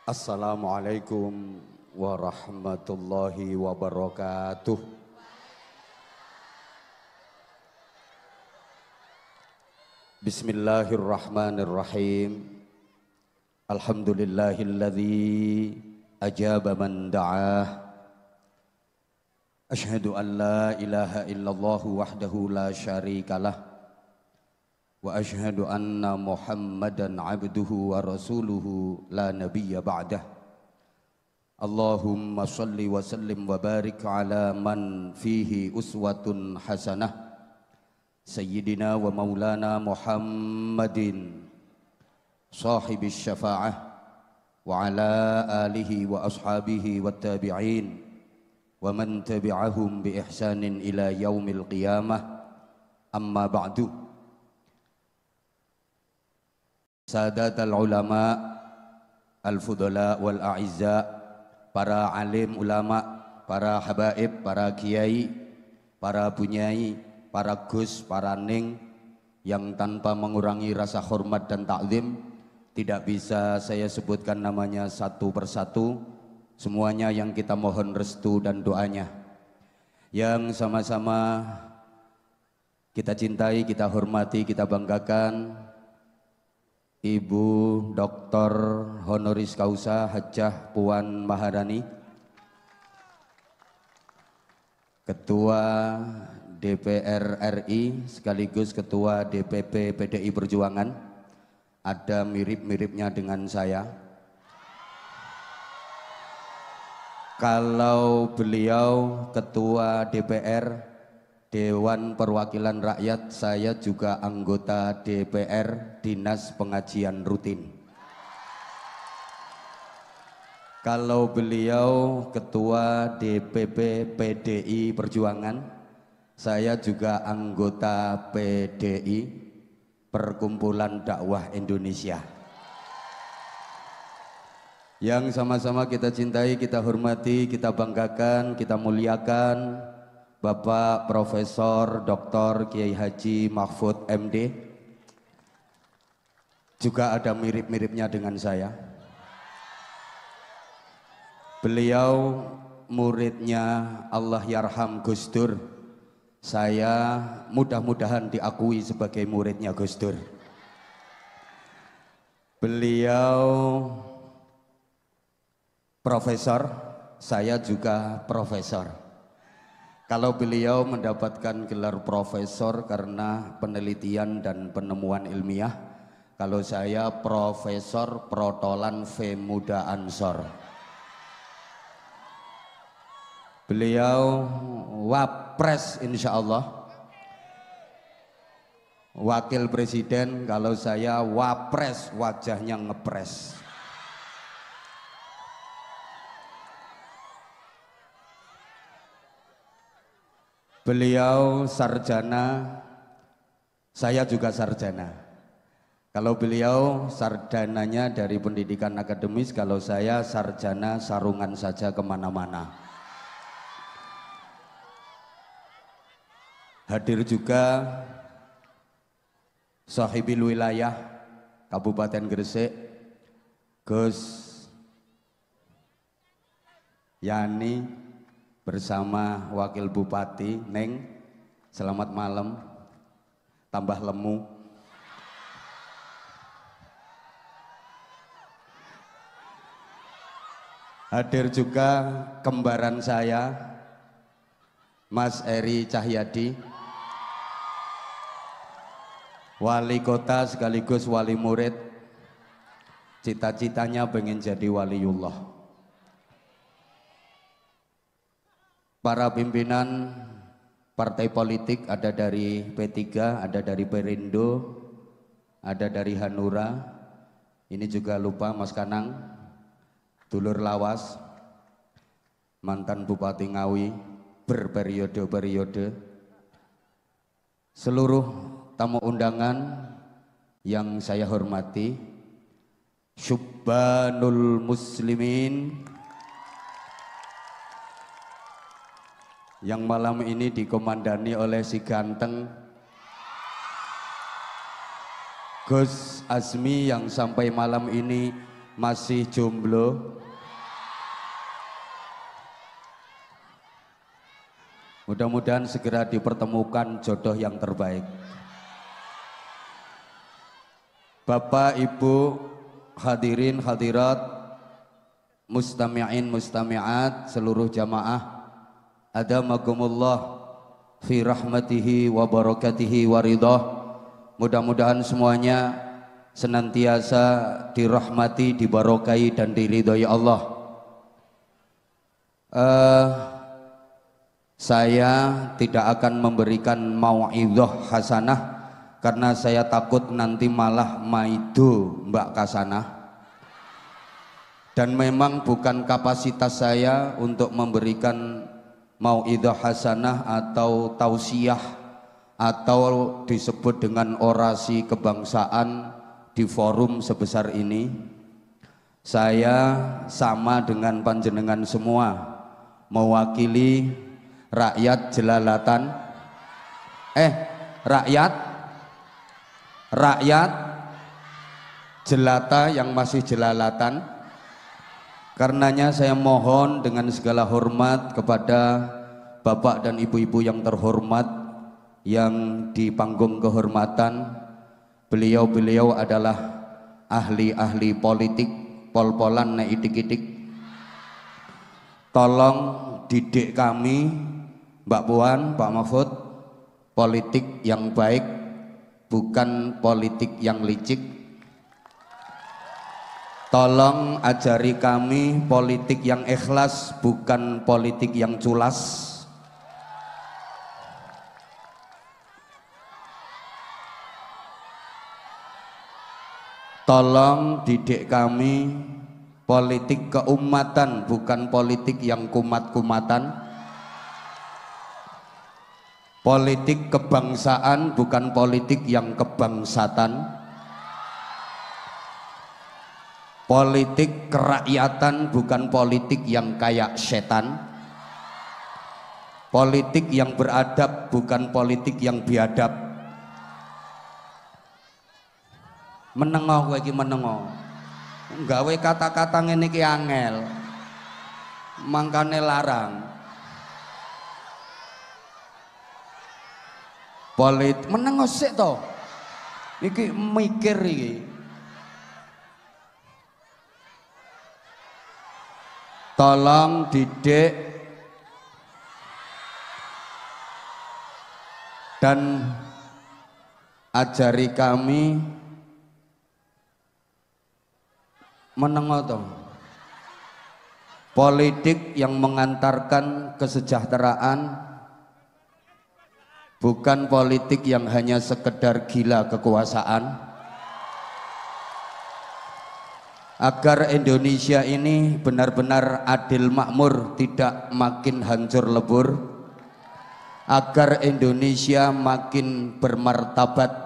Assalamualaikum warahmatullahi wabarakatuh. Bismillahirrahmanirrahim. Alhamdulillahilladzi ajaba man da'ah. Ashhadu an la ilaha illallah wahdahu la syarikalah. Wa ashhadu anna Muhammadan abduhu wa rasuluhu la nabiyya ba'dah. Allahumma salli wa sallim wa barik ala man fihi uswatun hasanah. Sayyidina wa maulana Muhammadin sahibis syafa'ah wa ala alihi wa ashabihi wa tabi'in wa man tabi'ahum bi ihsanin ila yaumil qiyamah. Amma ba'du. Sadatul ulama al-fudala wal a'izza, para alim ulama, para habaib, para kiai, para bunyai, para gus, para ning yang tanpa mengurangi rasa hormat dan takzim tidak bisa saya sebutkan namanya satu persatu. Semuanya yang kita mohon restu dan doanya, yang sama-sama kita cintai, kita hormati, kita banggakan, Ibu Dr. Honoris Causa Hajjah Puan Maharani, Ketua DPR RI sekaligus Ketua DPP PDI Perjuangan. Ada mirip-miripnya dengan saya. Kalau beliau Ketua DPR Dewan Perwakilan Rakyat, saya juga anggota DPR Dinas Pengajian Rutin. Kalau beliau Ketua DPP PDI Perjuangan, saya juga anggota PDI, Perkumpulan Dakwah Indonesia. Yang sama-sama kita cintai, kita hormati, kita banggakan, kita muliakan Bapak Profesor Dr. Kiai Haji Mahfud MD. Juga ada mirip-miripnya dengan saya. Beliau muridnya Allah Yarham Gus Dur. Saya mudah-mudahan diakui sebagai muridnya Gus Dur. Beliau profesor, saya juga profesor. Kalau beliau mendapatkan gelar profesor karena penelitian dan penemuan ilmiah, kalau saya Profesor Protolan V Muda Ansor. Beliau Wapres insya Allah. Wakil Presiden, kalau saya Wapres, wajahnya ngepres. Beliau sarjana, saya juga sarjana. Kalau beliau sarjananya dari pendidikan akademis, kalau saya sarjana sarungan saja kemana-mana. Hadir juga sahibil wilayah Kabupaten Gresik, Gus Yani bersama Wakil Bupati Neng. Selamat malam, tambah lemu. Hadir juga kembaran saya Mas Eri Cahyadi, wali kota sekaligus wali murid. Cita-citanya pengen jadi waliullah. Para pimpinan partai politik, ada dari P3, ada dari Perindo, ada dari Hanura. Ini juga lupa Mas Kanang, dulur lawas, mantan Bupati Ngawi berperiode-periode. Seluruh tamu undangan yang saya hormati, Syubbanul Muslimin yang malam ini dikomandani oleh si ganteng Gus Azmi, yang sampai malam ini masih jomblo? Mudah-mudahan segera dipertemukan jodoh yang terbaik. Bapak, Ibu, hadirin, hadirat, mustami'in, mustami'at, seluruh jamaah, adamakumullah fi rahmatihi wa barakatihi wa ridhah. Mudah-mudahan semuanya senantiasa dirahmati, dibarokai dan diridhoi Allah. Saya tidak akan memberikan mau'idhah hasanah karena saya takut nanti malah maido Mbak Kasanah. Dan memang bukan kapasitas saya untuk memberikan mau'idhah hasanah atau tausiah atau disebut dengan orasi kebangsaan di forum sebesar ini. Saya sama dengan panjenengan semua mewakili rakyat jelalatan rakyat jelata yang masih jelalatan. Karenanya saya mohon dengan segala hormat kepada bapak dan ibu-ibu yang terhormat yang di panggung kehormatan. Beliau-beliau adalah ahli-ahli politik, pol-polan nek idik-idik. Tolong didik kami Mbak Puan, Pak Mahfud, politik yang baik, bukan politik yang licik. Tolong ajari kami politik yang ikhlas, bukan politik yang culas. Tolong didik kami politik keumatan, bukan politik yang kumat-kumatan. Politik kebangsaan, bukan politik yang kebangsatan. Politik kerakyatan, bukan politik yang kayak setan. Politik yang beradab, bukan politik yang biadab. Menengoh kowe iki menengoh. Nggawe kata-kata ngene iki angel. Mangkane larang. Menengoh sik to. Iki mikir iki. Tolong didik dan ajari kami menengoh to. Politik yang mengantarkan kesejahteraan, bukan politik yang hanya sekedar gila kekuasaan. Agar Indonesia ini benar-benar adil makmur, tidak makin hancur lebur. Agar Indonesia makin bermartabat.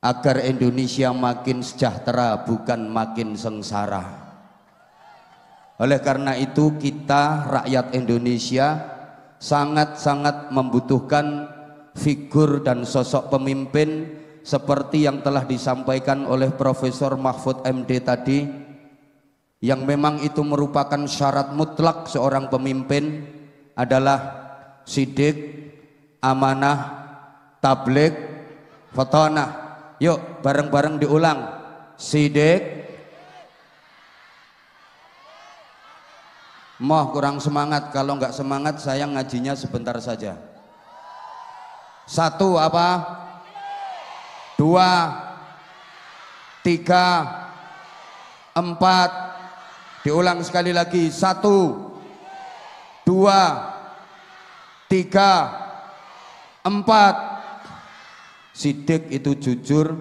Agar Indonesia makin sejahtera, bukan makin sengsara. Oleh karena itu kita rakyat Indonesia sangat-sangat membutuhkan figur dan sosok pemimpin seperti yang telah disampaikan oleh Profesor Mahfud MD tadi, yang memang itu merupakan syarat mutlak seorang pemimpin adalah sidik, amanah, tabligh, fatonah. Yuk bareng-bareng diulang. Sidik. Moh kurang semangat, kalau nggak semangat saya ngajinya sebentar saja. 1 apa? 2 3 4. Diulang sekali lagi. 1 2 3 4. Sidik itu jujur,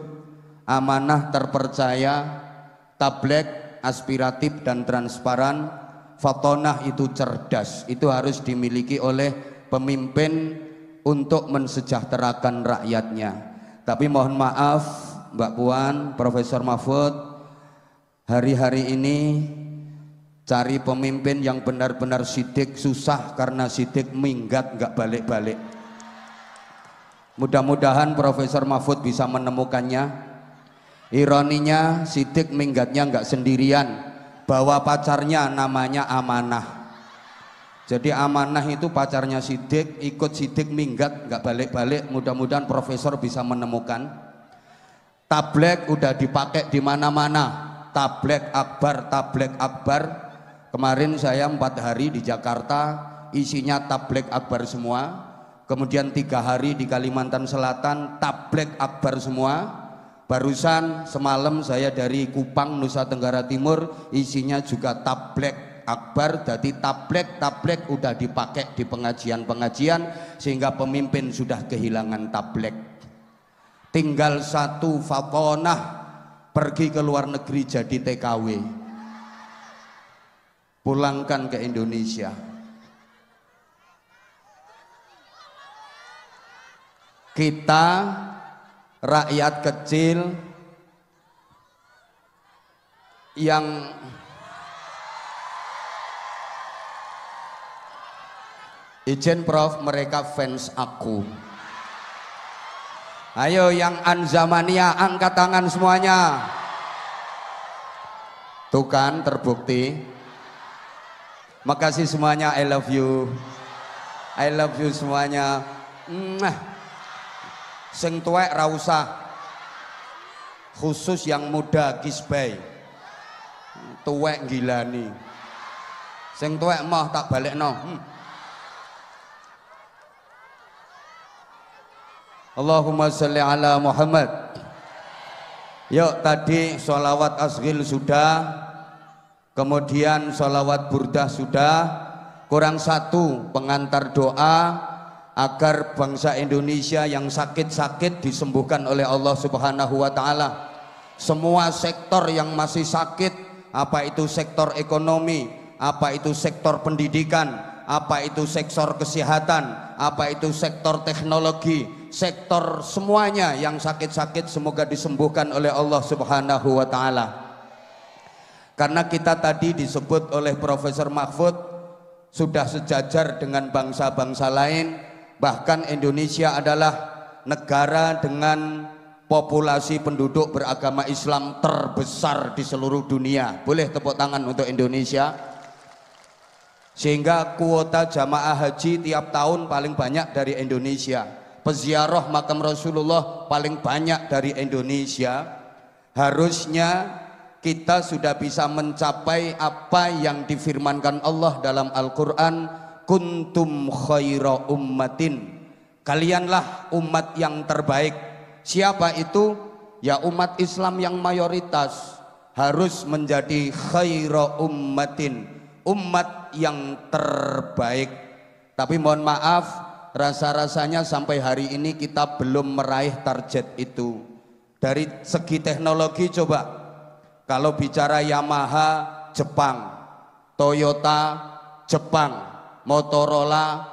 amanah terpercaya, tabligh aspiratif dan transparan, fatonah itu cerdas. Itu harus dimiliki oleh pemimpin untuk mensejahterakan rakyatnya. Tapi mohon maaf Mbak Puan, Profesor Mahfud, hari-hari ini cari pemimpin yang benar-benar sidik susah, karena sidik minggat nggak balik-balik. Mudah-mudahan Profesor Mahfud bisa menemukannya. Ironinya Sidik minggatnya nggak sendirian, bawa pacarnya namanya Amanah. Jadi Amanah itu pacarnya Sidik, ikut Sidik minggat nggak balik-balik. Mudah-mudahan profesor bisa menemukan. Tablek udah dipakai di mana-mana. Tablek Akbar. Kemarin saya 4 hari di Jakarta, isinya tablek Akbar semua. Kemudian 3 hari di Kalimantan Selatan, tablek Akbar semua. Barusan semalam saya dari Kupang, Nusa Tenggara Timur, isinya juga tablek Akbar. Jadi tablek udah dipakai di pengajian-pengajian, sehingga pemimpin sudah kehilangan tablek. Tinggal satu fatonah, pergi ke luar negeri jadi TKW, pulangkan ke Indonesia. Kita rakyat kecil yang izin Prof, mereka fans aku. Ayo yang Anzamania angkat tangan semuanya. Tuh kan terbukti. Makasih semuanya, I love you. I love you semuanya. Sing tuwek ra usah. Khusus yang muda kisbay. Tuwek gilani. Sing tuwek mah tak balekno. Allahumma sholli ala Muhammad. Yuk, tadi sholawat asghil sudah, kemudian sholawat burdah sudah, kurang satu pengantar doa agar bangsa Indonesia yang sakit-sakit disembuhkan oleh Allah Subhanahu wa Ta'ala. Semua sektor yang masih sakit, apa itu sektor ekonomi, apa itu sektor pendidikan, apa itu sektor kesehatan, apa itu sektor teknologi, sektor semuanya yang sakit-sakit semoga disembuhkan oleh Allah Subhanahu wa Ta'ala. Karena kita tadi disebut oleh Profesor Mahfud sudah sejajar dengan bangsa-bangsa lain, bahkan Indonesia adalah negara dengan populasi penduduk beragama Islam terbesar di seluruh dunia. Boleh tepuk tangan untuk Indonesia. Sehingga kuota jamaah haji tiap tahun paling banyak dari Indonesia. Peziarah makam Rasulullah paling banyak dari Indonesia. Harusnya kita sudah bisa mencapai apa yang difirmankan Allah dalam Al-Quran, kuntum khaira ummatin, kalianlah umat yang terbaik. Siapa itu? Ya umat Islam yang mayoritas harus menjadi khaira ummatin, umat yang terbaik. Tapi mohon maaf, rasa-rasanya sampai hari ini kita belum meraih target itu. Dari segi teknologi coba, kalau bicara Yamaha Jepang, Toyota Jepang, Motorola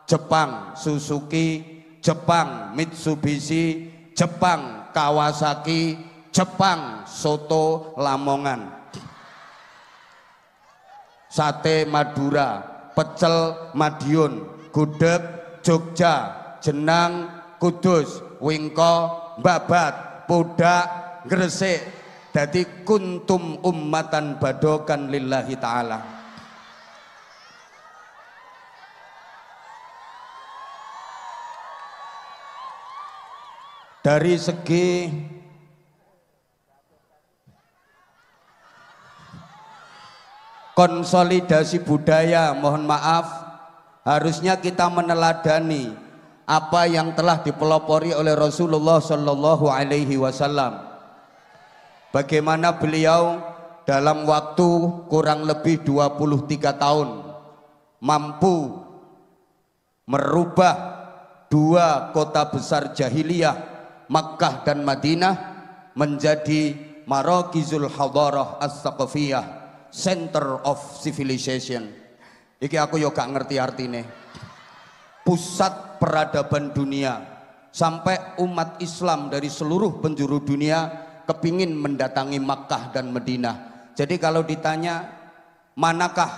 Jepang, Suzuki Jepang, Mitsubishi Jepang, Kawasaki Jepang, soto Lamongan, sate Madura, pecel Madiun, gudeg Jogja, jenang Kudus, wingko Babat, pudak Gresik. Dadi kuntum ummatan badokan lillahi ta'ala. Dari segi konsolidasi budaya, mohon maaf, harusnya kita meneladani apa yang telah dipelopori oleh Rasulullah Shallallahu Alaihi Wasallam. Bagaimana beliau dalam waktu kurang lebih 23 tahun mampu merubah 2 kota besar jahiliyah, Makkah dan Madinah, menjadi Marakizul Hadarah As-Saqafiyah, Center of Civilization. Iki aku yo gak ngerti artine. Pusat peradaban dunia, sampai umat Islam dari seluruh penjuru dunia kepingin mendatangi Makkah dan Madinah. Jadi kalau ditanya manakah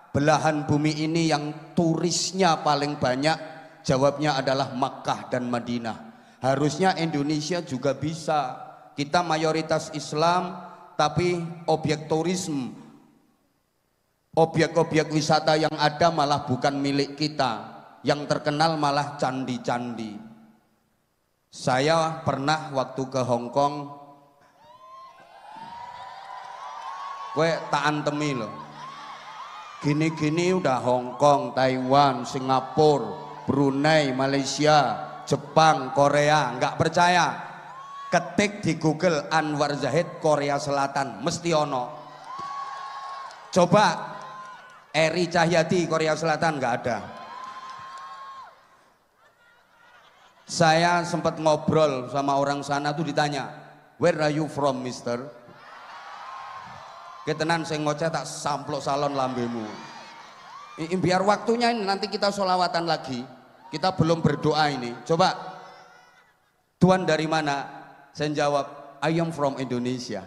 belahan bumi ini yang turisnya paling banyak, jawabnya adalah Makkah dan Madinah. Harusnya Indonesia juga bisa Kita mayoritas Islam, tapi objek turisme, objek-objek wisata yang ada malah bukan milik kita. Yang terkenal malah candi-candi. Saya pernah waktu ke Hong Kong, gue tak antemi loh. Gini-gini udah Hong Kong, Taiwan, Singapura, Brunei, Malaysia, Jepang, Korea, nggak percaya? Ketik di Google Anwar Zahid Korea Selatan, mesti ono. Coba Eri Cahyadi Korea Selatan, nggak ada. Saya sempat ngobrol sama orang sana tuh, ditanya, where are you from, mister? Ketenan saya ngoceh tak samplok salon lambemu. Biar waktunya ini, nanti kita sholawatan lagi. Kita belum berdoa ini. Coba, Tuhan dari mana? Saya jawab, I am from Indonesia.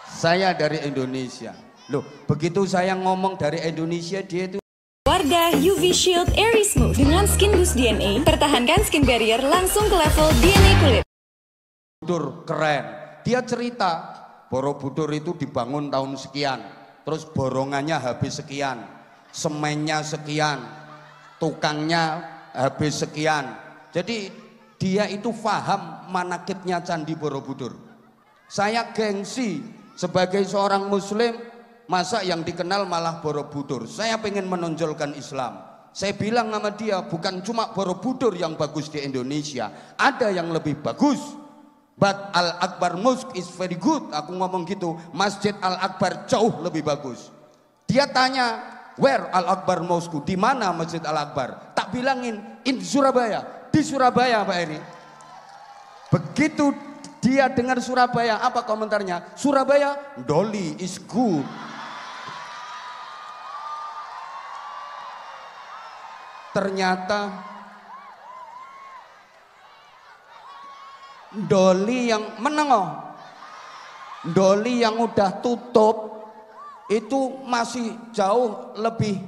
Saya dari Indonesia. Loh, begitu saya ngomong dari Indonesia, dia itu Wardah UV Shield Airy Smooth dengan Skin Boost DNA, pertahankan skin barrier langsung ke level DNA kulit. Borobudur keren. Dia cerita, Borobudur itu dibangun tahun sekian, terus borongannya habis sekian, semennya sekian, tukangnya habis sekian. Jadi dia itu paham manakibnya Candi Borobudur. Saya gengsi sebagai seorang muslim, masa yang dikenal malah Borobudur. Saya pengen menonjolkan Islam. Saya bilang sama dia, bukan cuma Borobudur yang bagus di Indonesia, ada yang lebih bagus. But Al-Akbar Mosque is very good. Aku ngomong gitu, Masjid Al-Akbar jauh lebih bagus. Dia tanya, where Al-Akbar Mosque? Di mana Masjid Al-Akbar? Tak bilangin, in Surabaya. Di Surabaya, Pak Eri. Begitu dia dengar Surabaya, apa komentarnya? Surabaya, Doli is good. Ternyata Doli yang menengok, Doli yang udah tutup itu masih jauh lebih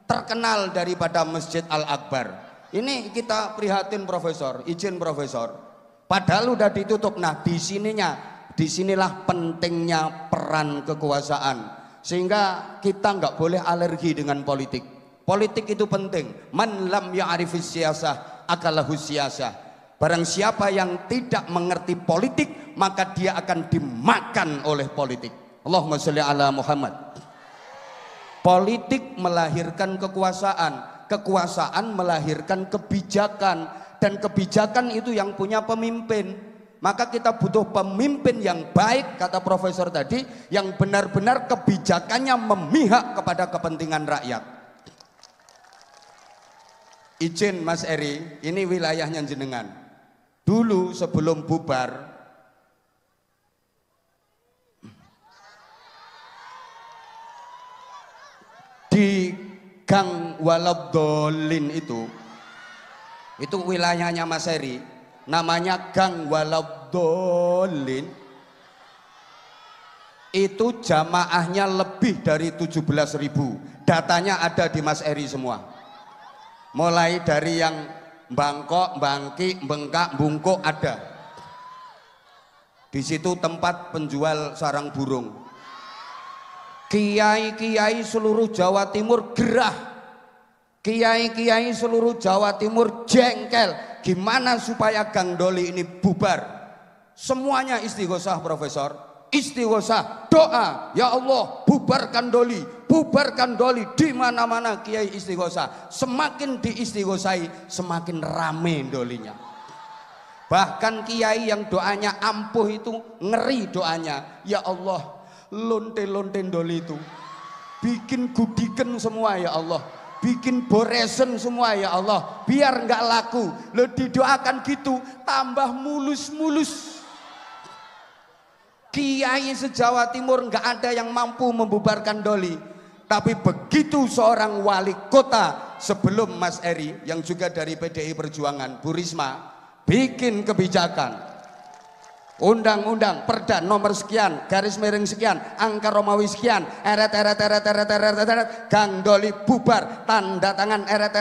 terkenal daripada Masjid Al-Akbar. Ini kita prihatin Profesor, izin Profesor. Padahal udah ditutup. Nah, disinilah pentingnya peran kekuasaan. Sehingga kita nggak boleh alergi dengan politik. Politik itu penting. Man lam ya'rifis siyasah akalahus siyasah. Barang siapa yang tidak mengerti politik, maka dia akan dimakan oleh politik. Allahumma sholli ala Muhammad. Politik melahirkan kekuasaan. Kekuasaan melahirkan kebijakan, dan kebijakan itu yang punya pemimpin. Maka kita butuh pemimpin yang baik, kata Profesor tadi, yang benar-benar kebijakannya memihak kepada kepentingan rakyat. Izin Mas Eri, ini wilayahnya jenengan. Dulu sebelum bubar, di Gang Walabdolin itu wilayahnya Mas Eri, namanya Gang Walabdolin. Itu jamaahnya lebih dari 17.000. Datanya ada di Mas Eri semua. Mulai dari yang Bangkok, Bangki, Bengkak, Bungkuk ada. Di situ tempat penjual sarang burung. Kiai-kiai seluruh Jawa Timur gerah. Kiai-kiai seluruh Jawa Timur jengkel. Gimana supaya Gang Doli ini bubar? Semuanya istighosah Profesor. Istighosah, doa, ya Allah bubarkan Doli, bubarkan Doli. Di mana-mana kiai istighosah. Semakin diistighosai, semakin rame Dolinya. Bahkan kiai yang doanya ampuh itu ngeri doanya, ya Allah lonte-lonte Doli itu bikin gudiken semua ya Allah, bikin boresen semua ya Allah, biar nggak laku. Lo didoakan gitu tambah mulus-mulus. Kiai se-Jawa Timur nggak ada yang mampu membubarkan Doli. Tapi begitu seorang wali kota sebelum Mas Eri yang juga dari PDI Perjuangan, Bu Risma, bikin kebijakan undang-undang perda nomor sekian garis miring sekian angka Romawi sekian eret Gang Doli bubar, tanda tangan eret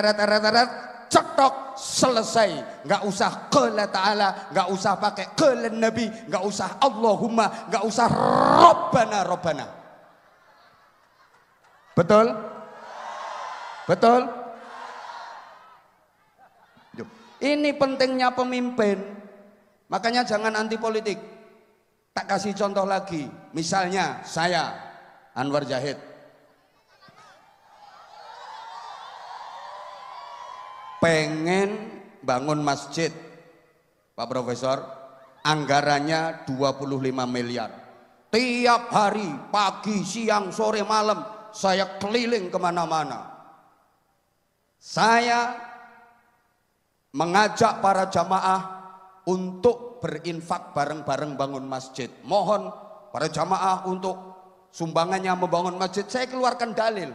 cetok, selesai. Nggak usah qala ta'ala, nggak usah pakai qala nabi, nggak usah Allahumma, nggak usah Rabbana Rabbana. Betul? Betul? Ini pentingnya pemimpin. Makanya jangan anti politik. Tak kasih contoh lagi. Misalnya saya Anwar Zahid, pengen bangun masjid, Pak Profesor, anggarannya 25 miliar. Tiap hari, pagi, siang, sore, malam, saya keliling kemana-mana. Saya mengajak para jamaah untuk berinfak bareng-bareng bangun masjid. Mohon para jamaah untuk sumbangannya membangun masjid. Saya keluarkan dalil.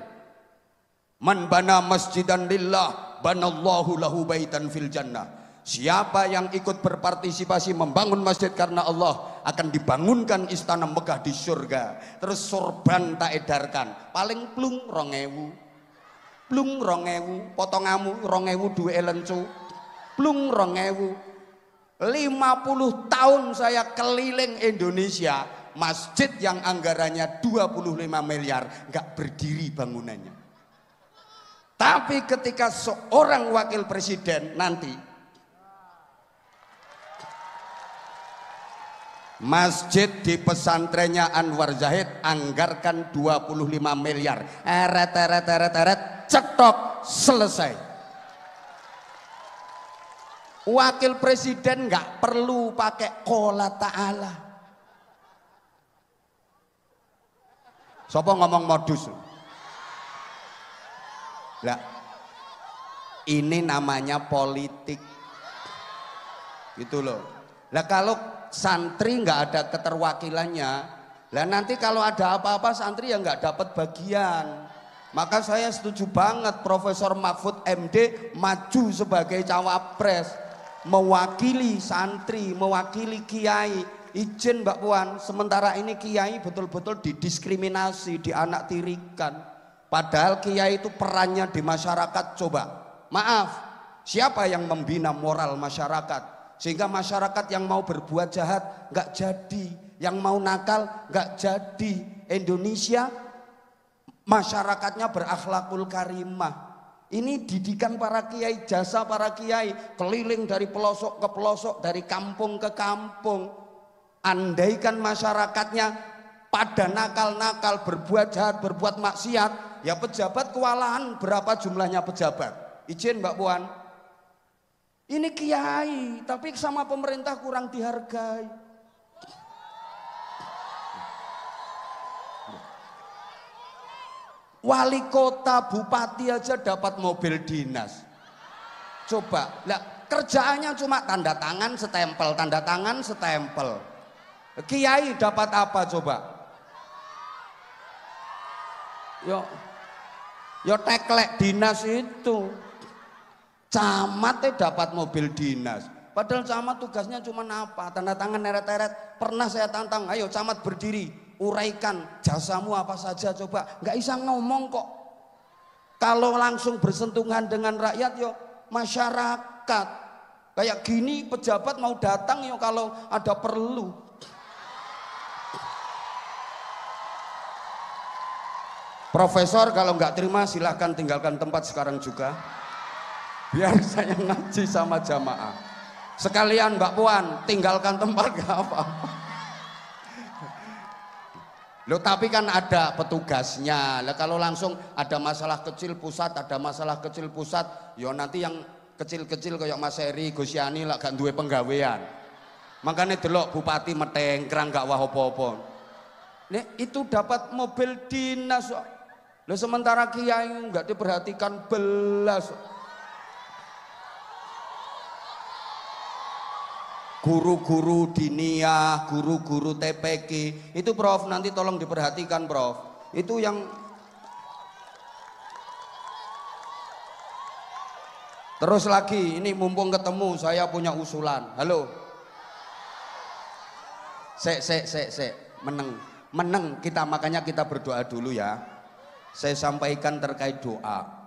Man bana masjidan lillah banallahu lahu baitan fil jannah. Siapa yang ikut berpartisipasi membangun masjid karena Allah, akan dibangunkan istana megah di surga. Terus sorban tak edarkan, paling plung 2000, plung 2000, potongamu 2000 duwe lencu, plung 2000. 50 tahun saya keliling Indonesia, masjid yang anggarannya 25 miliar nggak berdiri bangunannya. Tapi ketika seorang wakil presiden nanti, masjid di pesantrennya Anwar Zahid anggarkan 25 miliar. Eret, cetok, selesai. Wakil presiden nggak perlu pakai qala ta'ala. Sopo ngomong modus? Lah, ini namanya politik. Gitu loh. Lah kalau santri nggak ada keterwakilannya, lah nanti kalau ada apa-apa santri ya nggak dapat bagian. Maka saya setuju banget Profesor Mahfud MD maju sebagai cawapres, mewakili santri, mewakili kiai. Izin Mbak Puan, sementara ini kiai betul-betul didiskriminasi, dianaktirikan. Padahal kiai itu perannya di masyarakat. Coba, maaf, siapa yang membina moral masyarakat? Sehingga masyarakat yang mau berbuat jahat nggak jadi, yang mau nakal nggak jadi. Indonesia masyarakatnya berakhlakul karimah. Ini didikan para kiai, jasa para kiai, keliling dari pelosok ke pelosok, dari kampung ke kampung. Andaikan masyarakatnya pada nakal-nakal, berbuat jahat, berbuat maksiat, ya pejabat kewalahan. Berapa jumlahnya pejabat? Izin Mbak Puan, ini kiai tapi sama pemerintah kurang dihargai. Wali kota, bupati aja dapat mobil dinas. Coba, lah kerjaannya cuma tanda tangan setempel, tanda tangan setempel. Kiai dapat apa coba? Yo teklek dinas itu. Camatnya dapat mobil dinas. Padahal camat tugasnya cuma apa? Tanda tangan neret-neret. Pernah saya tantang, ayo camat berdiri, uraikan jasamu apa saja coba. Nggak bisa ngomong kok. Kalau langsung bersentuhan dengan rakyat, yo masyarakat. Kayak gini pejabat mau datang yo kalau ada perlu. Profesor kalau nggak terima silahkan tinggalkan tempat sekarang juga. Biar saya ngaji sama jamaah. Sekalian Mbak Puan tinggalkan tempat gak apa-apa. Loh tapi kan ada petugasnya. Lah kalau langsung ada masalah kecil pusat, ada masalah kecil pusat, yo nanti yang kecil-kecil kayak Mas Heri, Gus Yani lah gak duwe penggawean. Makanya delok bupati metengkrang gak wah apa-apa. Nek itu dapat mobil dinas. Lah sementara kiai nggak diperhatikan belas. Guru-guru diniyah, guru-guru TPQ itu Prof nanti tolong diperhatikan Prof. Itu yang terus lagi ini mumpung ketemu saya punya usulan. Halo. Meneng kita makanya kita berdoa dulu ya. Saya sampaikan terkait doa.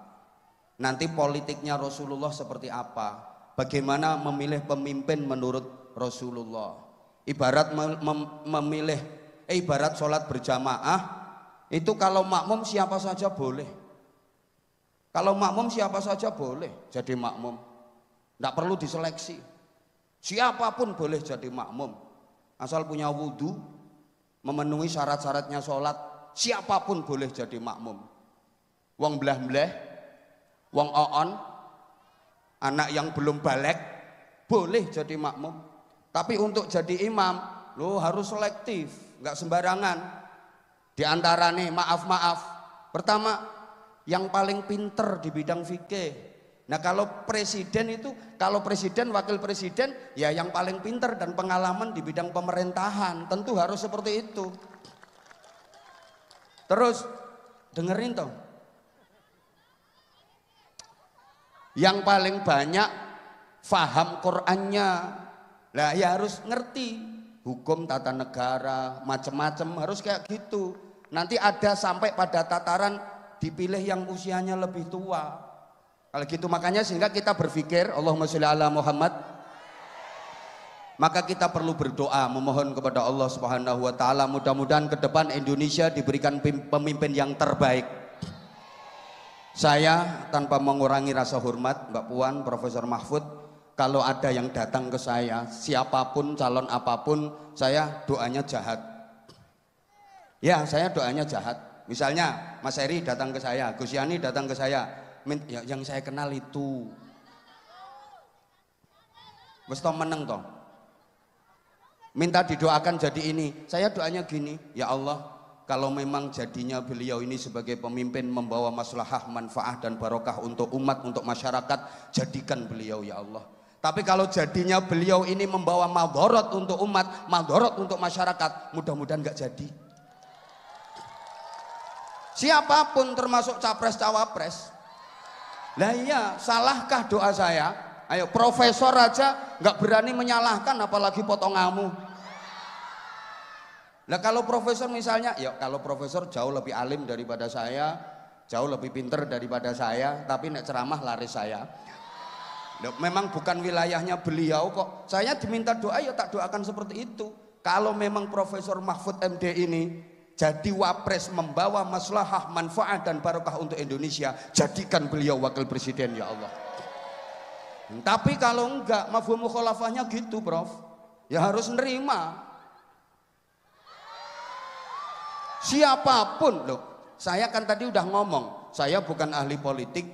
nanti politiknya Rasulullah seperti apa, bagaimana memilih pemimpin menurut Rasulullah. Ibarat ibarat sholat berjamaah itu kalau makmum siapa saja boleh. Kalau makmum siapa saja boleh jadi makmum, tidak perlu diseleksi. Siapapun boleh jadi makmum, asal punya wudhu, memenuhi syarat-syaratnya sholat, siapapun boleh jadi makmum. Wong belah-belah, wong oon, anak yang belum balik boleh jadi makmum. Tapi untuk jadi imam lo harus selektif, nggak sembarangan. Di antara nih maaf, pertama yang paling pinter di bidang fikih. Nah kalau presiden itu, kalau presiden, wakil presiden, ya yang paling pinter dan pengalaman di bidang pemerintahan, tentu harus seperti itu. Terus dengerin toh, yang paling banyak faham Qur'annya, lah ya harus ngerti hukum tata negara, macam-macam harus kayak gitu. Nanti ada sampai pada tataran dipilih yang usianya lebih tua. Kalau gitu makanya sehingga kita berpikir Allahumma sholli ala Muhammad, maka kita perlu berdoa memohon kepada Allah Subhanahu wa taala mudah-mudahan ke depan Indonesia diberikan pemimpin yang terbaik. Saya tanpa mengurangi rasa hormat Mbak Puan, Profesor Mahfud, kalau ada yang datang ke saya, siapapun calon apapun, saya doanya jahat. Ya, saya doanya jahat. Misalnya Mas Heri datang ke saya, Gus Yani datang ke saya, yang saya kenal itu wis to meneng toh, minta didoakan jadi ini. Saya doanya gini, ya Allah, kalau memang jadinya beliau ini sebagai pemimpin membawa maslahah, manfaat dan barokah untuk umat, untuk masyarakat, jadikan beliau ya Allah. Tapi kalau jadinya beliau ini membawa madharat untuk umat, madharat untuk masyarakat, mudah-mudahan gak jadi. Siapapun termasuk capres cawapres. Lah iya, salahkah doa saya? Ayo, profesor aja nggak berani menyalahkan, apalagi potongamu. Nah kalau profesor misalnya, ya kalau profesor jauh lebih alim daripada saya, jauh lebih pinter daripada saya, tapi nek ceramah laris saya. Nah, memang bukan wilayahnya beliau kok. Saya diminta doa, ya tak doakan seperti itu. Kalau memang Profesor Mahfud MD ini jadi wapres membawa maslahah, manfaat dan barokah untuk Indonesia, jadikan beliau wakil presiden ya Allah. Tapi kalau enggak, mafhum mukhalafahnya gitu Prof, ya harus nerima. Siapapun loh, saya kan tadi udah ngomong, saya bukan ahli politik,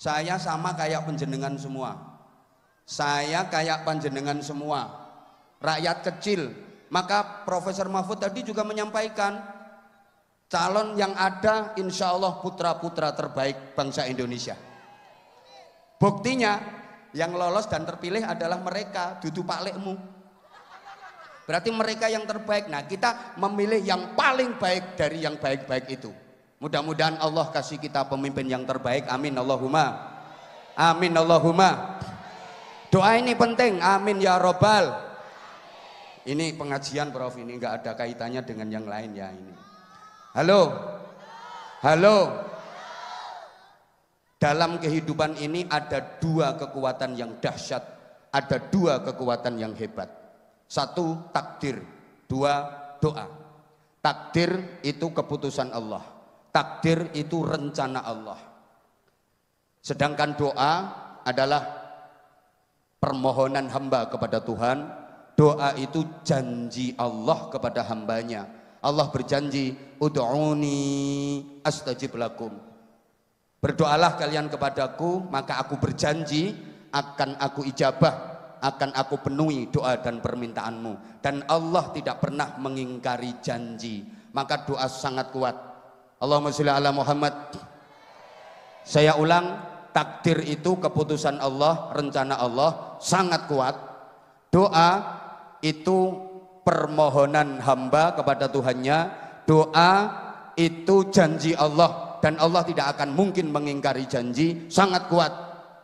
saya sama kayak panjenengan semua. Saya kayak panjenengan semua, rakyat kecil. Maka Profesor Mahfud tadi juga menyampaikan, calon yang ada insya Allah putra-putra terbaik bangsa Indonesia. Buktinya yang lolos dan terpilih adalah mereka, dudu palikmu. Berarti mereka yang terbaik. Nah kita memilih yang paling baik dari yang baik-baik itu. Mudah-mudahan Allah kasih kita pemimpin yang terbaik. Amin Allahumma. Amin Allahumma. Doa ini penting. Amin ya robbal. Ini pengajian Prof, ini nggak ada kaitannya dengan yang lain ya ini. Halo, halo. Dalam kehidupan ini ada dua kekuatan yang dahsyat, ada dua kekuatan yang hebat. Satu takdir, dua doa. Takdir itu keputusan Allah, takdir itu rencana Allah. Sedangkan doa adalah permohonan hamba kepada Tuhan. Doa itu janji Allah kepada hambanya. Allah berjanji, ud'uni astajib lakum. Berdoalah kalian kepadaku, maka aku berjanji akan aku ijabah, akan aku penuhi doa dan permintaanmu. Dan Allah tidak pernah mengingkari janji. Maka doa sangat kuat. Allahumma sholli ala Muhammad. Saya ulang, takdir itu keputusan Allah, rencana Allah, sangat kuat. Doa itu permohonan hamba kepada Tuhannya. Doa itu janji Allah, dan Allah tidak akan mungkin mengingkari janji. Sangat kuat.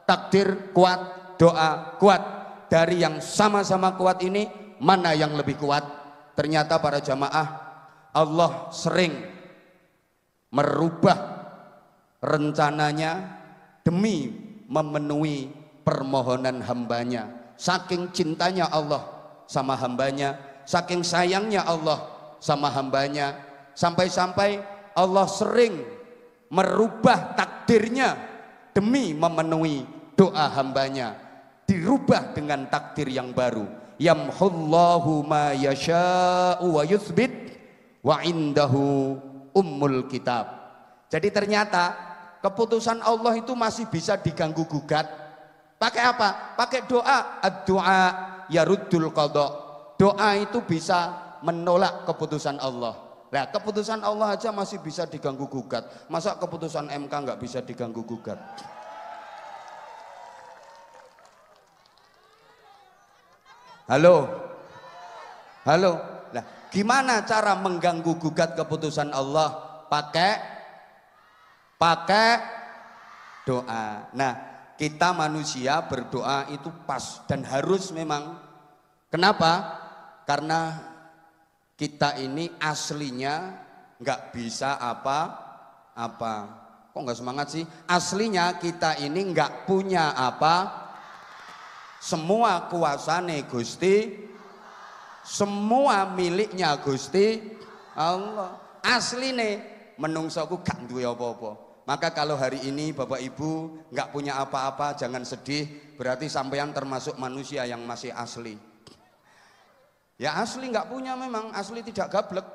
Takdir kuat, doa kuat. Dari yang sama-sama kuat ini, mana yang lebih kuat? Ternyata para jamaah, Allah sering merubah rencananya demi memenuhi permohonan hambanya. Saking cintanya Allah sama hambanya, saking sayangnya Allah sama hambanya, sampai-sampai Allah sering merubah takdirnya demi memenuhi doa hambanya, dirubah dengan takdir yang baru. Yamhullahu ma yasha'u wa yuthbit wa indahu ummul kitab. Jadi ternyata keputusan Allah itu masih bisa diganggu gugat. Pakai apa? Pakai doa. Ad-du'a yaruddul qadha. Doa itu bisa menolak keputusan Allah. Nah, keputusan Allah aja masih bisa diganggu gugat. Masa keputusan MK nggak bisa diganggu gugat? Halo? Halo? Nah, gimana cara mengganggu gugat keputusan Allah? Pakai doa. Nah, kita manusia berdoa itu pas dan harus memang. Kenapa? Karena kita ini aslinya nggak bisa apa-apa. Kok nggak semangat sih? Aslinya kita ini nggak punya apa. Semua kuasane Gusti, semua miliknya Gusti Allah. Asline menungsoku gak duwe apa-apa. Maka kalau hari ini Bapak Ibu nggak punya apa-apa, jangan sedih. Berarti sampean termasuk manusia yang masih asli. Ya asli nggak punya, memang asli tidak gablek.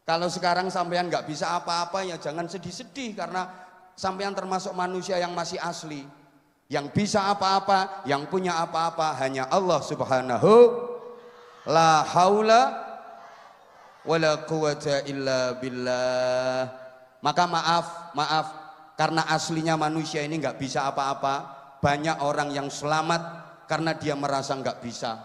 Kalau sekarang sampean nggak bisa apa-apa, ya jangan sedih-sedih, karena sampean termasuk manusia yang masih asli. Yang bisa apa-apa, yang punya apa-apa hanya Allah Subhanahu. La haula wala quwata illa billah. Maka maaf, karena aslinya manusia ini nggak bisa apa-apa. Banyak orang yang selamat karena dia merasa nggak bisa.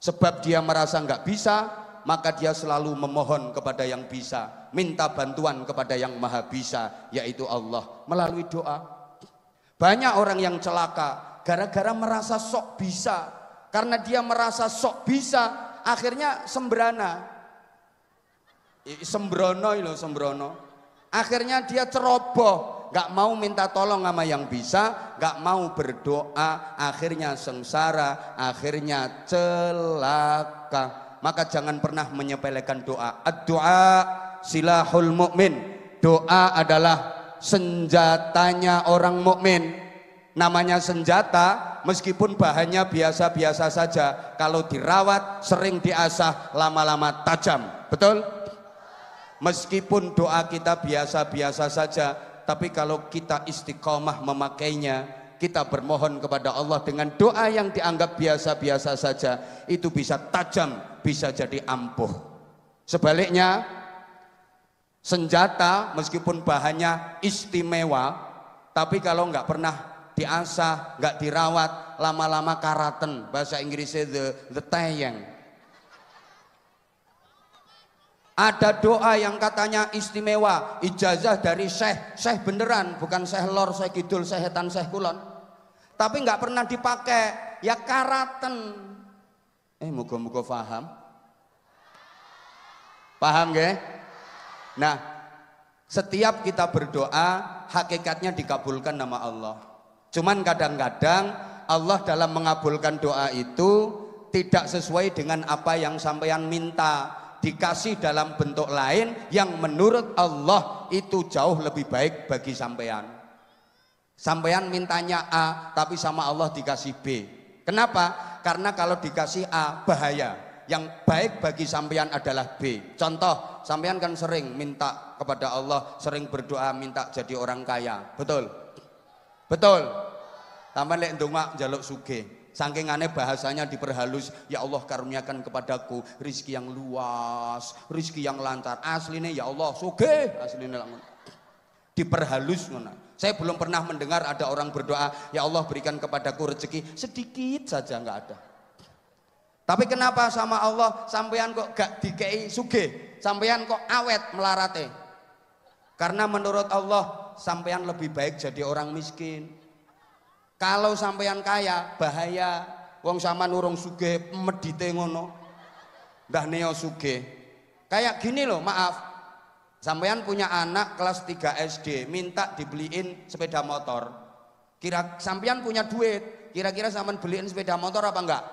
Sebab dia merasa nggak bisa, maka dia selalu memohon kepada yang bisa, minta bantuan kepada yang maha bisa, yaitu Allah melalui doa. Banyak orang yang celaka gara-gara merasa sok bisa. Karena dia merasa sok bisa, akhirnya sembrono. Akhirnya dia ceroboh, gak mau minta tolong sama yang bisa, gak mau berdoa, akhirnya sengsara, akhirnya celaka. Maka jangan pernah menyepelekan doa. Ad-du'a silahul mu'min. Doa adalah senjatanya orang mukmin. Namanya senjata, meskipun bahannya biasa-biasa saja, kalau dirawat, sering diasah, lama-lama tajam. Betul? Meskipun doa kita biasa-biasa saja, tapi kalau kita istiqomah memakainya, kita bermohon kepada Allah dengan doa yang dianggap biasa-biasa saja, itu bisa tajam, bisa jadi ampuh. Sebaliknya, senjata meskipun bahannya istimewa, tapi kalau nggak pernah diasah, nggak dirawat, lama-lama karaten. Bahasa Inggrisnya the tayang. Ada doa yang katanya istimewa, ijazah dari syekh beneran, bukan syekh lor, syekh kidul, syekh etan, syekh kulon. Tapi nggak pernah dipakai, ya karaten. Moga-moga paham. Paham nggih? Nah, setiap kita berdoa, hakikatnya dikabulkan nama Allah. Cuman kadang-kadang Allah dalam mengabulkan doa itu tidak sesuai dengan apa yang sampean minta. Dikasih dalam bentuk lain yang menurut Allah itu jauh lebih baik bagi sampean. Sampean mintanya A, tapi sama Allah dikasih B. Kenapa? Karena kalau dikasih A bahaya. Yang baik bagi sampean adalah B. Contoh, sampean kan sering minta kepada Allah, sering berdoa minta jadi orang kaya. Betul? Betul? Sampean lek ndonga njaluk sugih. Saking aneh bahasanya diperhalus, ya Allah karuniakan kepadaku rizki yang luas, rizki yang lancar. Aslinya ya Allah sugih, aslinya diperhalus. Saya belum pernah mendengar ada orang berdoa, ya Allah berikan kepadaku rezeki sedikit saja, nggak ada. Tapi kenapa sama Allah sampean kok gak dikei sugih, sampean kok awet melarate? Karena menurut Allah sampean lebih baik jadi orang miskin. Kalau sampean kaya bahaya, wong sama nurung sugih medite ngono. Ndah neo sugih. Kayak gini loh, maaf. Sampean punya anak kelas 3 SD, minta dibeliin sepeda motor. Sampean punya duit, kira-kira sampean beliin sepeda motor apa enggak?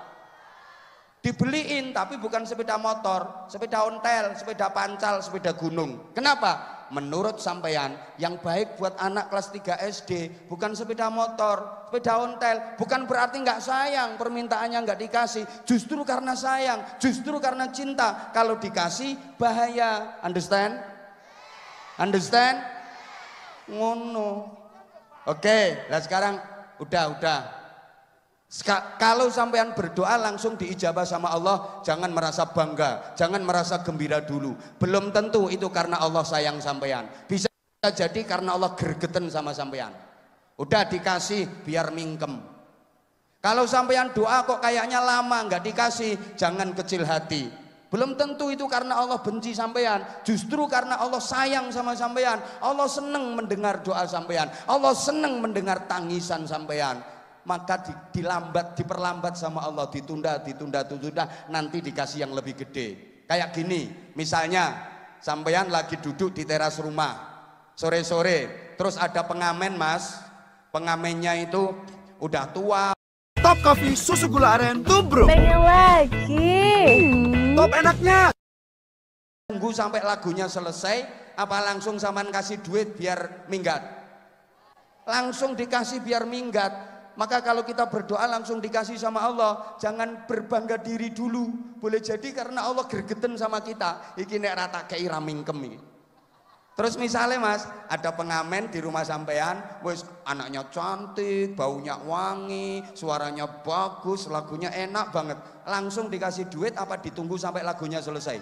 Dibeliin, tapi bukan sepeda motor, sepeda ontel, sepeda pancal, sepeda gunung. Kenapa? Menurut sampean, yang baik buat anak kelas 3 SD bukan sepeda motor, sepeda ontel. Bukan berarti nggak sayang, permintaannya nggak dikasih. Justru karena sayang, justru karena cinta. Kalau dikasih bahaya. Understand? Understand? Ngono. Oke, nah sekarang udah. Kalau sampean berdoa langsung diijabah sama Allah, jangan merasa bangga, jangan merasa gembira dulu. Belum tentu itu karena Allah sayang sampean. Bisa jadi karena Allah gergeten sama sampean. Udah dikasih biar mingkem. Kalau sampean doa kok kayaknya lama nggak dikasih, jangan kecil hati. Belum tentu itu karena Allah benci sampean, justru karena Allah sayang sama sampean. Allah senang mendengar doa sampean, Allah senang mendengar tangisan sampean. Maka diperlambat sama Allah, ditunda, nanti dikasih yang lebih gede. Kayak gini, misalnya sampean lagi duduk di teras rumah sore-sore, terus ada pengamen mas, pengamennya itu udah tua. Top Coffee susu gula aren tuh bro. Pengen lagi. Top enaknya. Tunggu sampai lagunya selesai, apa langsung sampean kasih duit biar minggat? Langsung dikasih biar minggat. Maka kalau kita berdoa langsung dikasih sama Allah, jangan berbangga diri dulu. Boleh jadi karena Allah gergeten sama kita. Iki nek rata kei ramingkem iki. Terus misalnya mas, ada pengamen di rumah sampean, wis anaknya cantik, baunya wangi, suaranya bagus, lagunya enak banget. Langsung dikasih duit apa ditunggu sampai lagunya selesai?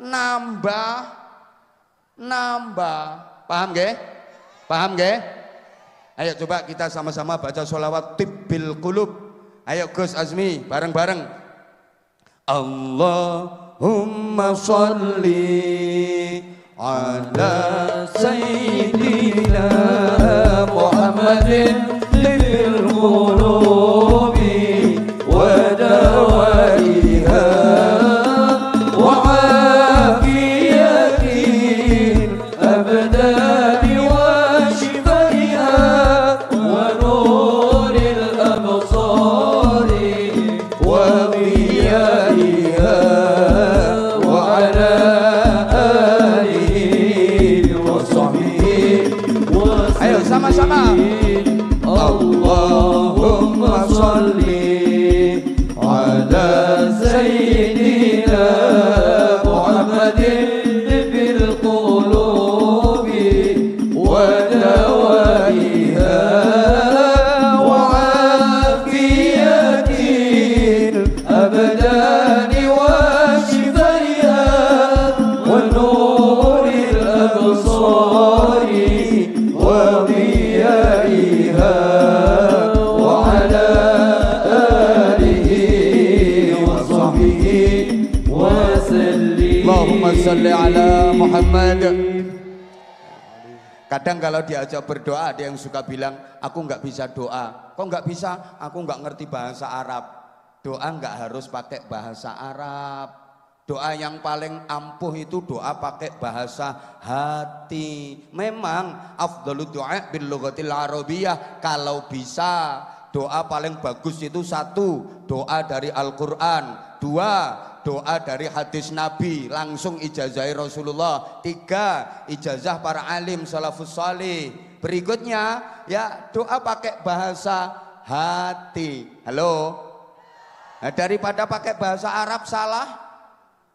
Nambah. Paham nggih? Paham nggih? Ayo coba kita sama-sama baca sholawat tibbil qulub. Ayo Gus Azmi bareng-bareng. Allahumma sholli ala sayyidina Muhammadin tibbil qulubi wa dawaiha wa afiyatin abdani wa sama-sama. Allahumma sholli ala sayyidina Muhammadin bil qulubi wa dawaiha wa afiyatil abdani wa shifaiha wa nuril absari وضيائها وعلى آله وصحبه وسلم اللهم صل على محمد. Kadang kalau diajak berdoa ada yang suka bilang aku nggak bisa doa. Kok nggak bisa? Aku nggak ngerti bahasa Arab. Doa nggak harus pakai bahasa Arab. Doa yang paling ampuh itu doa pakai bahasa hati. Memang afdhalud du'a bil lughatil arabiyyah. Kalau bisa doa paling bagus itu satu, doa dari Al-Qur'an. Dua, doa dari hadis Nabi, langsung ijazah Rasulullah. Tiga, ijazah para alim salafus salih. Berikutnya ya doa pakai bahasa hati. Halo. Nah, daripada pakai bahasa Arab salah.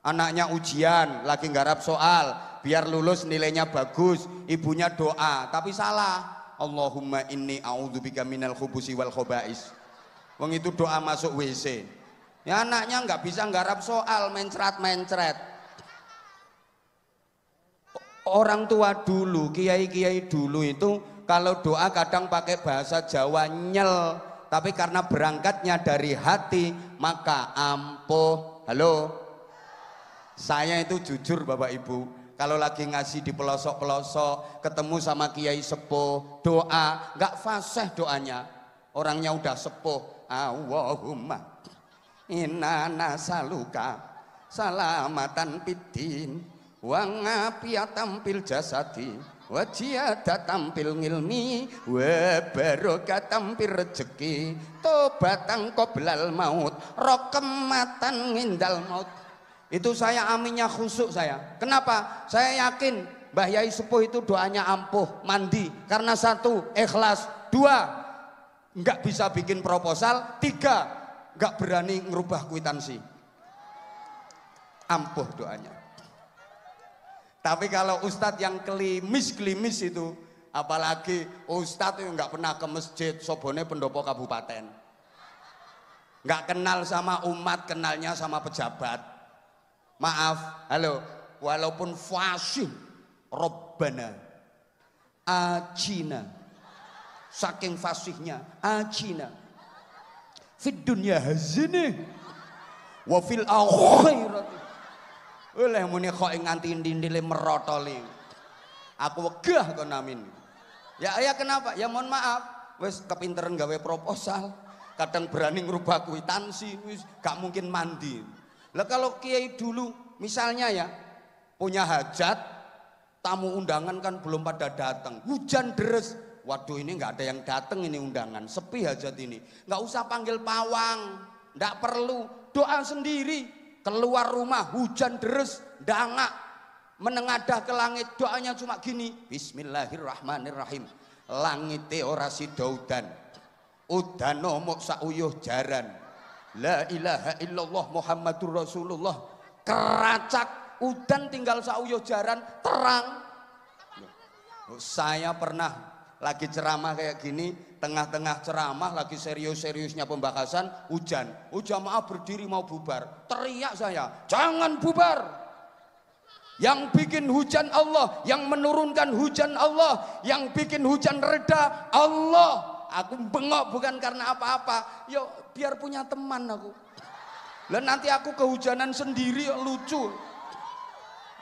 Anaknya ujian, lagi nggarap soal, biar lulus nilainya bagus, ibunya doa, tapi salah. Allahumma inni a'udzubika minal khubusi wal khobais. Wong itu doa masuk WC. Ya anaknya nggak bisa nggarap soal, mencret-mencret. Orang tua dulu, kiai-kiai dulu itu kalau doa kadang pakai bahasa Jawa nyel, tapi karena berangkatnya dari hati, maka ampuh. Halo. Saya itu jujur Bapak Ibu, kalau lagi ngasih di pelosok-pelosok, ketemu sama kiai sepuh, doa nggak fasih doanya, orangnya udah sepuh. Allahumma inna nasaluka salamatan fiddin Wang apia tampil jasadi, wajiada tampil ngilmi, wa barokah tampil rezeki, tobatang qoblal maut, rokematan ngindal maut. Itu saya aminnya khusuk saya. Kenapa? Saya yakin Mbah Yai Sepuh itu doanya ampuh, mandi. Karena satu, ikhlas. Dua, nggak bisa bikin proposal. Tiga, nggak berani ngerubah kwitansi. Ampuh doanya. Tapi kalau ustadz yang klimis itu, apalagi ustadz itu nggak pernah ke masjid, sobone pendopo kabupaten, nggak kenal sama umat, kenalnya sama pejabat. Maaf, halo, walaupun fasih, Robbana, ajina, saking fasihnya, ajina, fid dunya hazini, wa fil akhirati. Oleh muni kok nganti ndindile merotoli. Aku wegah kon amin. Ya kenapa? Ya mohon maaf, wis kepinteran gawe proposal, kadang berani ngerubah kwitansi, wis gak mungkin mandi. Lah kalau kiai dulu misalnya ya punya hajat, tamu undangan kan belum pada datang, hujan deres, waduh ini nggak ada yang datang ini undangan, sepi hajat ini, nggak usah panggil pawang, nggak perlu, doa sendiri. Keluar rumah hujan deres, dangak, menengadah ke langit, doanya cuma gini, Bismillahirrahmanirrahim. Langite ora sida udan, udano mok sauyuh jaran, la ilaha illallah Muhammadur Rasulullah. Keracak udan tinggal sauyuh jaran, terang. Saya pernah lagi ceramah kayak gini, tengah-tengah ceramah lagi serius-seriusnya pembahasan, hujan. Jamaah berdiri mau bubar, teriak saya, jangan bubar. Yang bikin hujan Allah, yang menurunkan hujan Allah, yang bikin hujan reda Allah. Aku bengok bukan karena apa-apa, yo biar punya teman aku. Lah nanti aku kehujanan sendiri, lucu.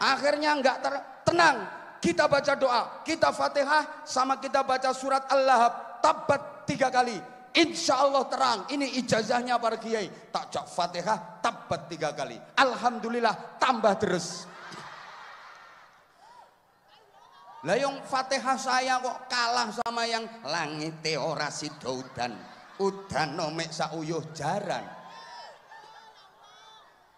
Akhirnya nggak tenang. Kita baca doa, kita Fatihah, sama kita baca surat Al-Lahab, tabat 3 kali. Insya Allah terang, ini ijazahnya para kiai. Tak cak Fatihah, tabat 3 kali. Alhamdulillah tambah terus. Lah yang Fatihah saya kok kalah sama yang langite ora sida udan, udano mek sauyuh jaran.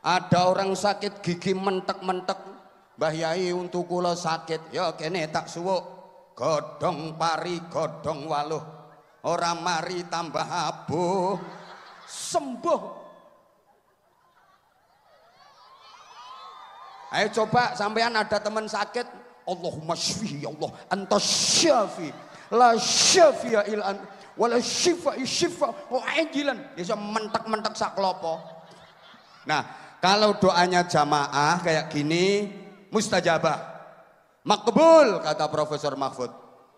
Ada orang sakit gigi mentek-mentek, Mbah Yai untuk kula sakit, ya kene tak suwuk, godhong pari godhong waluh, ora mari tambah abuh, sembuh. Ayo coba sampean ada teman sakit, Allahumma shfi ya Allah, anta syafi, la syafi'a illa anta, wala syifa'i syifa wa ajilan. Ya mentek-mentek sak klopo. Nah, kalau doanya jamaah kayak gini mustajabah, makbul kata Profesor Mahfud.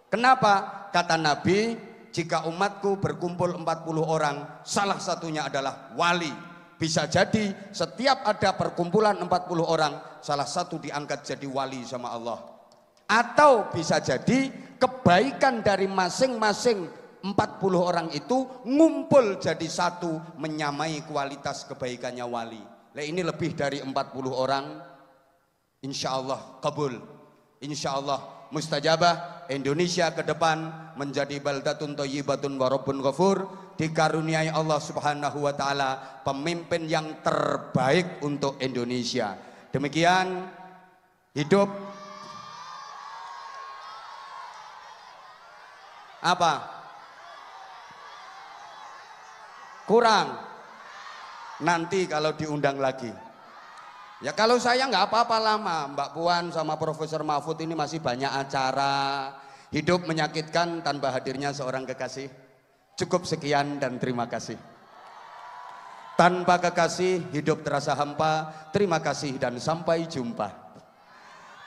Kenapa? Kata Nabi, jika umatku berkumpul 40 orang, salah satunya adalah wali. Bisa jadi setiap ada perkumpulan 40 orang, salah satu diangkat jadi wali sama Allah. Atau bisa jadi kebaikan dari masing-masing 40 orang itu ngumpul jadi satu, menyamai kualitas kebaikannya wali. Nah, ini lebih dari 40 orang. Insya Allah kabul, insya Allah mustajabah. Indonesia ke depan menjadi baldatun thayyibatun wa rabbun ghafur, dikaruniai Allah Subhanahu wa taala pemimpin yang terbaik untuk Indonesia. Demikian hidup apa? Kurang. Nanti kalau diundang lagi. Ya kalau saya nggak apa-apa lama, Mbak Puan sama Profesor Mahfud ini masih banyak acara. Hidup menyakitkan tanpa hadirnya seorang kekasih. Cukup sekian dan terima kasih. Tanpa kekasih hidup terasa hampa. Terima kasih dan sampai jumpa.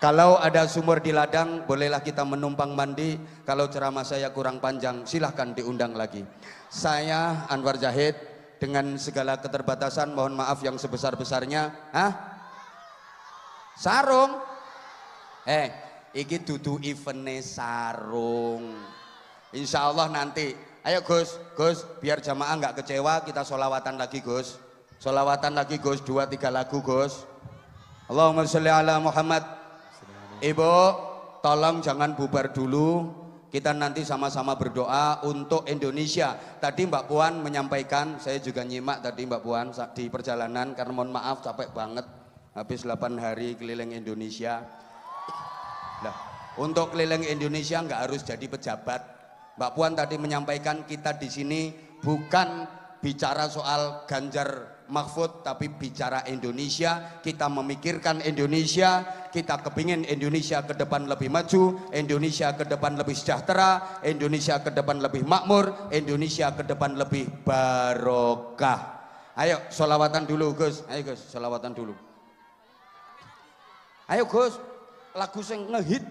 Kalau ada sumur di ladang, bolehlah kita menumpang mandi. Kalau ceramah saya kurang panjang, silahkan diundang lagi. Saya Anwar Zahid, dengan segala keterbatasan mohon maaf yang sebesar-besarnya. Sarung, iki dudu eventnya sarung. Insya Allah nanti, ayo Gus, biar jamaah nggak kecewa, kita sholawatan lagi Gus, 2-3 lagu Gus. Allahumma sholli ala Muhammad Ibu, tolong jangan bubar dulu. Kita nanti sama-sama berdoa untuk Indonesia. Tadi Mbak Puan menyampaikan, saya juga nyimak tadi Mbak Puan di perjalanan, karena mohon maaf capek banget. Habis 8 hari keliling Indonesia. Nah, untuk keliling Indonesia nggak harus jadi pejabat. Mbak Puan tadi menyampaikan kita di sini bukan bicara soal Ganjar Mahfud, tapi bicara Indonesia. Kita memikirkan Indonesia, kita kepingin Indonesia ke depan lebih maju, Indonesia ke depan lebih sejahtera, Indonesia ke depan lebih makmur, Indonesia ke depan lebih barokah. Ayo sholawatan dulu Gus, ayo Gus sholawatan dulu. Ayo Gus, lagu sing ngehit.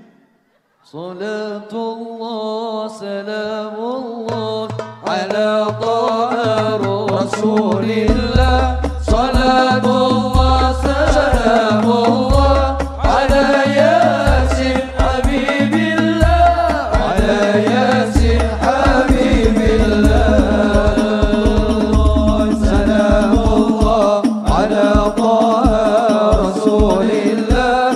Salatullah salamullah ala taha rasulillah. Salatullah salamullah ala yasin habibillah, ala yasin habibillah. Salamullah ala taha rasulillah.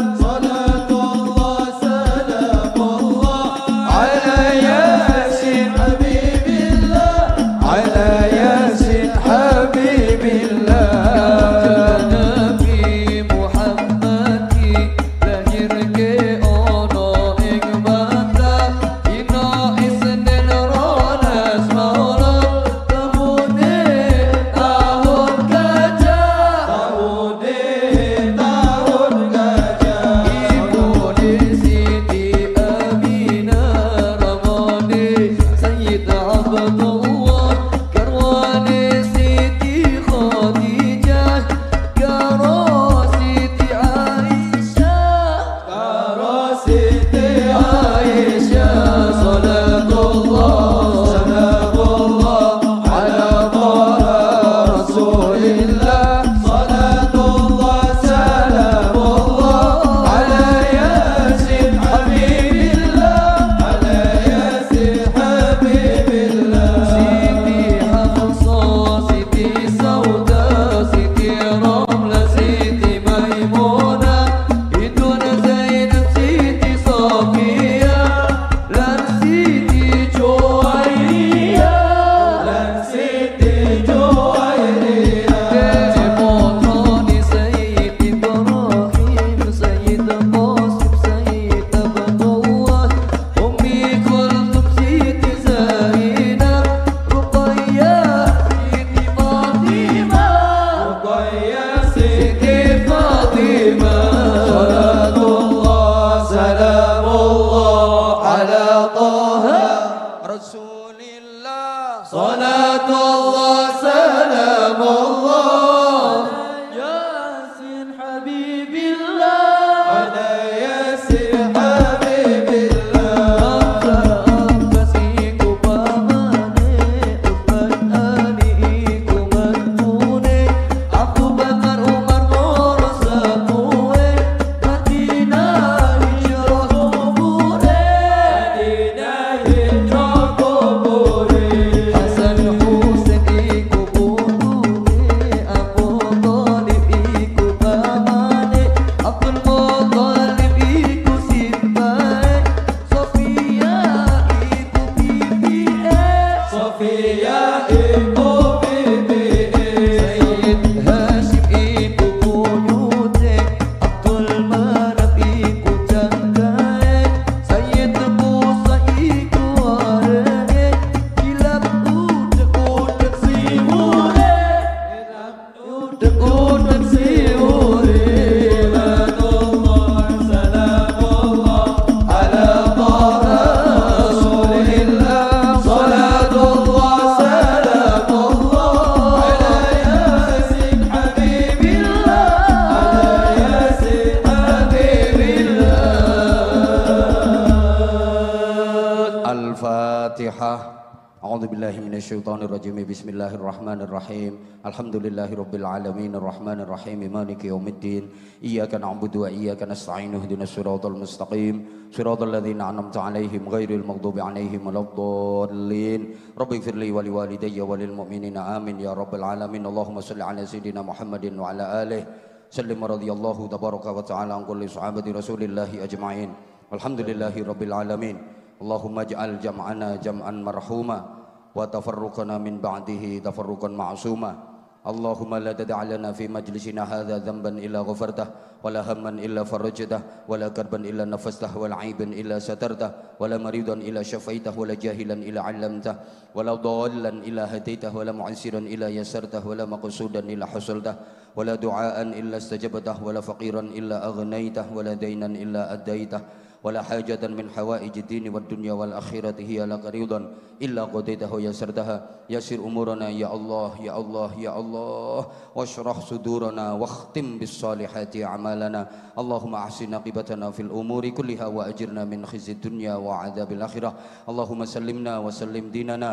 Bismillahirrahmanirrahim. Alhamdulillahirabbil alamin arrahmanir rahim maliki yaumiddin. Iyyaka na'budu wa iyyaka nasta'in ihdinas siratal mustaqim siratal ladzina an'amta 'alaihim ghairil maghdubi 'alaihim waladdallin. Rabbighfirli wa liwalidayya wa lil mu'minina amin ya rabbal alamin. Allahumma shalli 'ala sayidina Muhammadin wa 'ala alihi sallim radhiyallahu tabaraka wa ta'ala an kulli sahabati rasulillahi ajma'in. Walhamdulillahi rabbil alamin. Allahumma ij'al jam'ana jam'an marhuma wa tafarruqana min ba'dihi tafarruqan ma'suma. Allahumma la tad'a' lana fi majlisina hadha dhanban illa ghafartah wa la hamman illa farajtah wa la karban illa nafastah wa la 'aiban illa satartah wa la maridan illa syafaitah wa la jahilan illa 'allamtah wa la dhallan illa hadaitah wa la mu'assiran illa yassartah wa la maqsudan illa hasaltah wa la du'aan illa istajabtah wa la faqiran illa aghnaitah wa la daynan illa addaitah ولا حاجة من حوائج الدين والدنيا والآخرة هي لك رضا إلا قضيتها ويسرتها يسر أمورنا يا الله يا الله يا الله واشرح صدورنا واختم بالصالحات أعمالنا اللهم أحسن عاقبتنا في الأمور كلها وأجرنا من خزي الدنيا وعذاب الآخرة اللهم سلمنا وسلم ديننا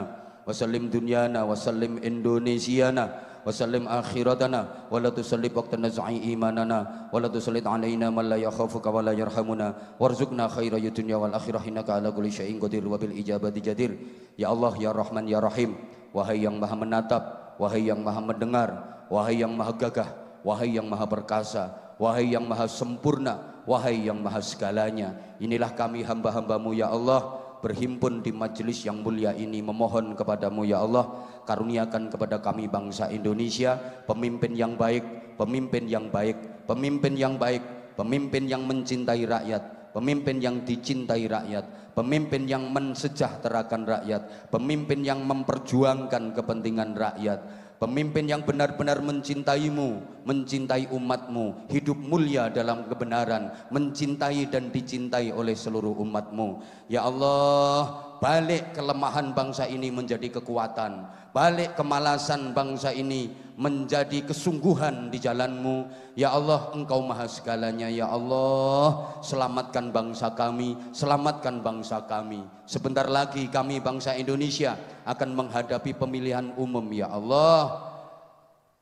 وسلم دنيانا وسلم إندونيسيانا وسلم آخرتنا ولا تسلط وقت نزع إيماننا ولا تسلط علينا من لا يخافك ولا يرحمنا وارزقنا خير الدنيا والآخرة إنك على كل شيء قدير وبالإجابة جدير. Ya Allah, ya Rahman, ya Rahim, wahai yang maha menatap, wahai yang maha mendengar, wahai yang maha gagah, wahai yang maha perkasa, wahai yang maha sempurna, wahai yang maha segalanya, inilah kami hamba-hambamu ya Allah, berhimpun di majelis yang mulia ini memohon kepadamu ya Allah, karuniakan kepada kami bangsa Indonesia pemimpin yang baik, pemimpin yang baik, pemimpin yang baik, pemimpin yang mencintai rakyat, pemimpin yang dicintai rakyat, pemimpin yang mensejahterakan rakyat, pemimpin yang memperjuangkan kepentingan rakyat, pemimpin yang benar-benar mencintaimu, mencintai umatmu, hidup mulia dalam kebenaran, mencintai dan dicintai oleh seluruh umatmu. Ya Allah, balik kelemahan bangsa ini menjadi kekuatan, balik kemalasan bangsa ini menjadi kesungguhan di jalanmu. Ya Allah, Engkau maha segalanya. Ya Allah, selamatkan bangsa kami, selamatkan bangsa kami. Sebentar lagi kami bangsa Indonesia akan menghadapi pemilihan umum. Ya Allah,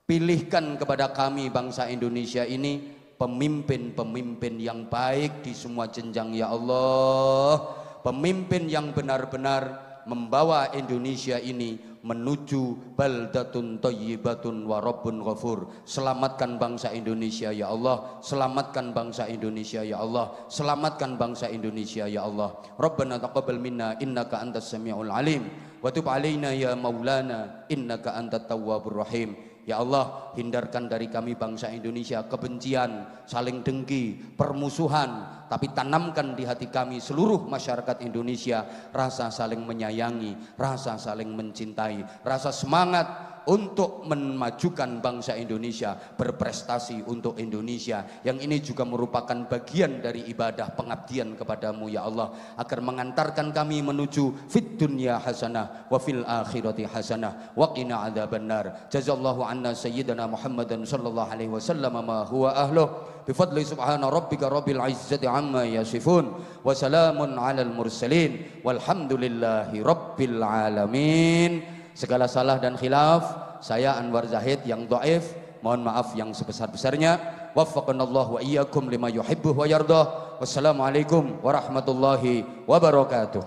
pilihkan kepada kami bangsa Indonesia ini pemimpin-pemimpin yang baik di semua jenjang. Ya Allah, pemimpin yang benar-benar membawa Indonesia ini menuju baldatun thayyibatun wa rabbun ghafur. Selamatkan bangsa Indonesia ya Allah, selamatkan bangsa Indonesia ya Allah, selamatkan bangsa Indonesia ya Allah. Rabbana taqabbal minna innaka antas samiul alim wa tub alaina ya maulana innaka antat tawwabur rahim. Ya Allah, hindarkan dari kami bangsa Indonesia kebencian, saling dengki, permusuhan, tapi tanamkan di hati kami seluruh masyarakat Indonesia rasa saling menyayangi, rasa saling mencintai, rasa semangat untuk memajukan bangsa Indonesia, berprestasi untuk Indonesia. Yang ini juga merupakan bagian dari ibadah pengabdian kepadamu ya Allah, agar mengantarkan kami menuju fid dunya hasanah wa fil akhirati hasanah wa qina adzabannar. Jazallahu anna sayyidina Muhammadan sallallahu alaihi wasallam ma huwa ahluh bifadli subhana rabbika rabbil izzati amma yasifun wa salamun alal mursalin walhamdulillahi rabbil alamin. Segala salah dan khilaf saya Anwar Zahid yang dhaif, mohon maaf yang sebesar-besarnya. Waffaqanallahu wa iyyakum lima yuhibbu wa yardah. Wassalamualaikum warahmatullahi wabarakatuh.